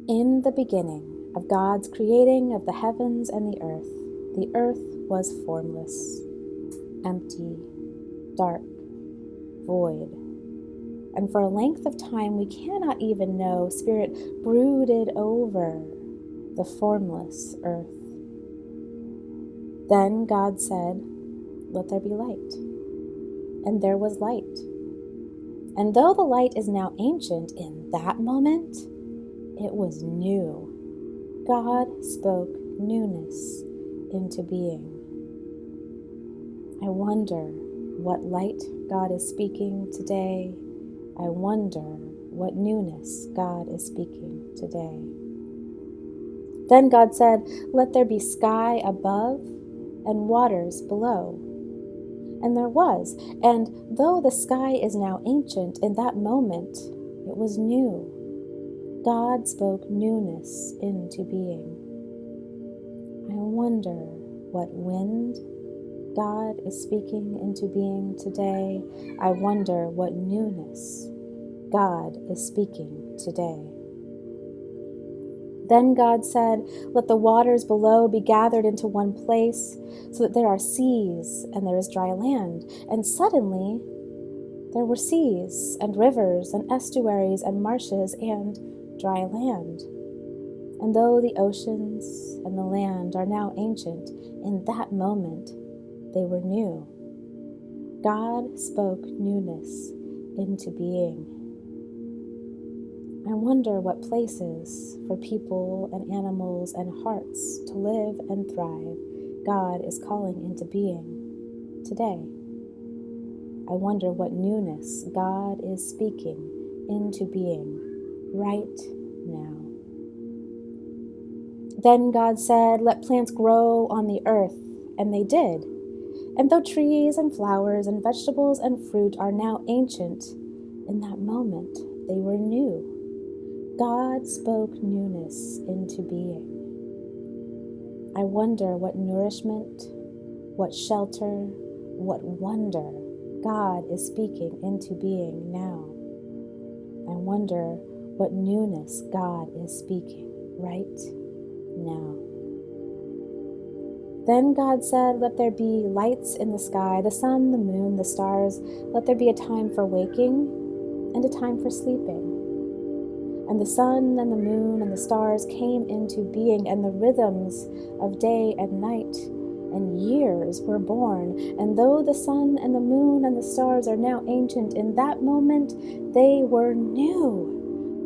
In the beginning of God's creating of the heavens and the earth was formless, empty, dark, void. And for a length of time we cannot even know, Spirit brooded over the formless earth. Then God said, "Let there be light." And there was light. And though the light is now ancient, in that moment, it was new. God spoke newness into being. I wonder what light God is speaking today. I wonder what newness God is speaking today. Then God said, "Let there be sky above and waters below." And there was, and though the sky is now ancient, in that moment it was new. God spoke newness into being. I wonder what wind God is speaking into being today. I wonder what newness God is speaking today. Then God said, "Let the waters below be gathered into one place, so that there are seas and there is dry land." And suddenly there were seas and rivers and estuaries and marshes and dry land. And though the oceans and the land are now ancient, in that moment they were new. God spoke newness into being. I wonder what places for people and animals and hearts to live and thrive God is calling into being today. I wonder what newness God is speaking into being right now. Then God said, "Let plants grow on the earth," and they did. And though trees and flowers and vegetables and fruit are now ancient, in that moment they were new. God spoke newness into being. I wonder what nourishment, what shelter, what wonder God is speaking into being now. I wonder what newness God is speaking right now. Then God said, "Let there be lights in the sky, the sun, the moon, the stars. Let there be a time for waking and a time for sleeping." And the sun and the moon and the stars came into being, and the rhythms of day and night and years were born. And though the sun and the moon and the stars are now ancient, in that moment they were new.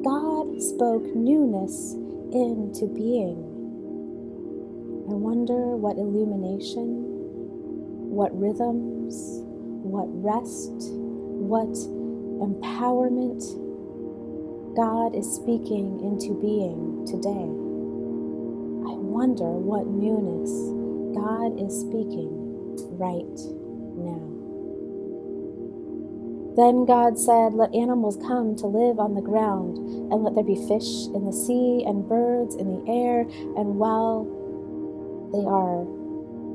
God spoke newness into being. I wonder what illumination, what rhythms, what rest, what empowerment God is speaking into being today. I wonder what newness God is speaking right now. Then God said, "Let animals come to live on the ground, and let there be fish in the sea and birds in the air." And while they are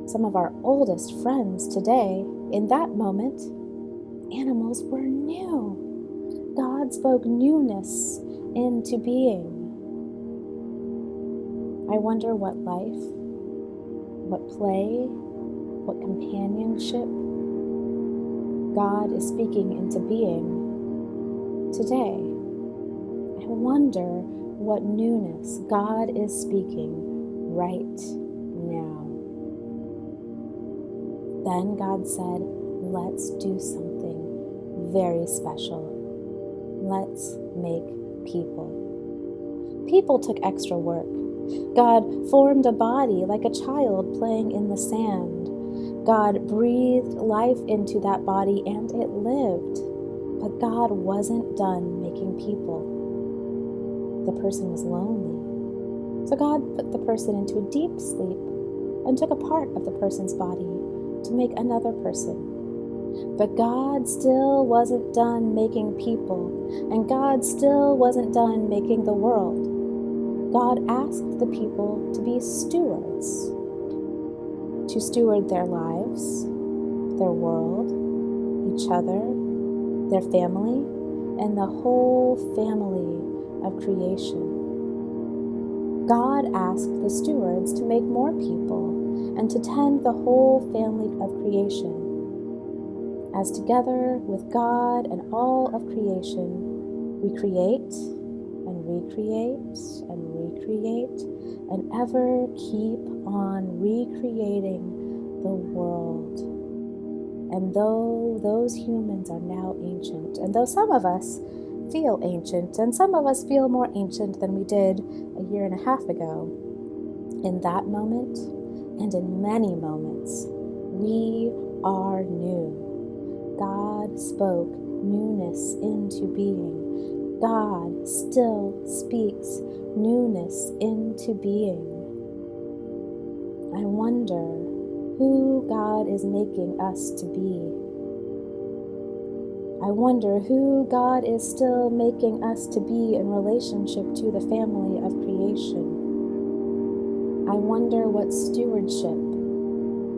some of our oldest friends today, in that moment, animals were new. God spoke newness into being. I wonder what life, what play, what companionship God is speaking into being today. I wonder what newness God is speaking right now. Then God said, "Let's do something very special. Let's make people." People took extra work. God formed a body like a child playing in the sand. God breathed life into that body and it lived. But God wasn't done making people. The person was lonely. So God put the person into a deep sleep and took a part of the person's body to make another person. But God still wasn't done making people, and God still wasn't done making the world. God asked the people to be stewards, to steward their lives, their world, each other, their family, and the whole family of creation. God asked the stewards to make more people and to tend the whole family of creation. As together with God and all of creation, we create and recreate and recreate and ever keep on recreating the world. And though those humans are now ancient, and though some of us feel ancient, and some of us feel more ancient than we did a year and a half ago, in that moment, and in many moments, we are new. God spoke newness into being. God still speaks newness into being. I wonder who God is making us to be. I wonder who God is still making us to be in relationship to the family of creation. I wonder what stewardship,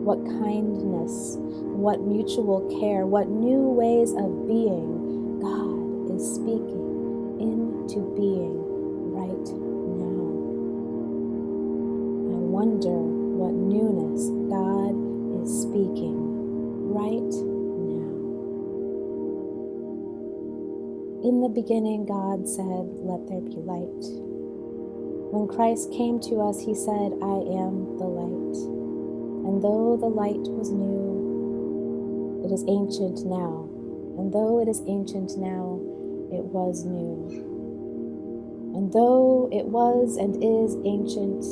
what kindness, what mutual care, what new ways of being God is speaking into being right now. I wonder what newness God is speaking right now. In the beginning, God said, "Let there be light." When Christ came to us, he said, "I am the light." And though the light was new, it is ancient now. And though it is ancient now, it was new. And though it was and is ancient,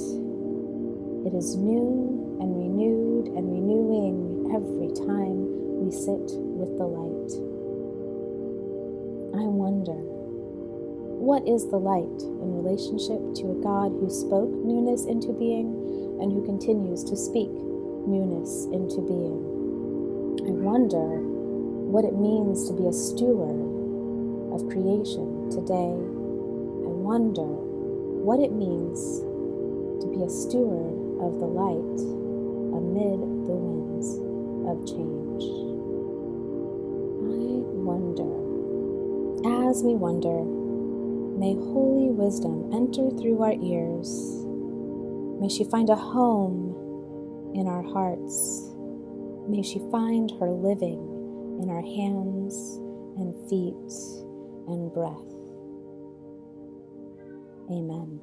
it is new and renewed and renewing every time we sit with the light. I wonder, what is the light in relationship to a God who spoke newness into being and who continues to speak newness into being? I wonder what it means to be a steward of creation today. I wonder what it means to be a steward of the light amid the winds of change. I wonder. As we wonder, may holy wisdom enter through our ears. May she find a home in our hearts. May she find her living in our hands and feet and breath. Amen.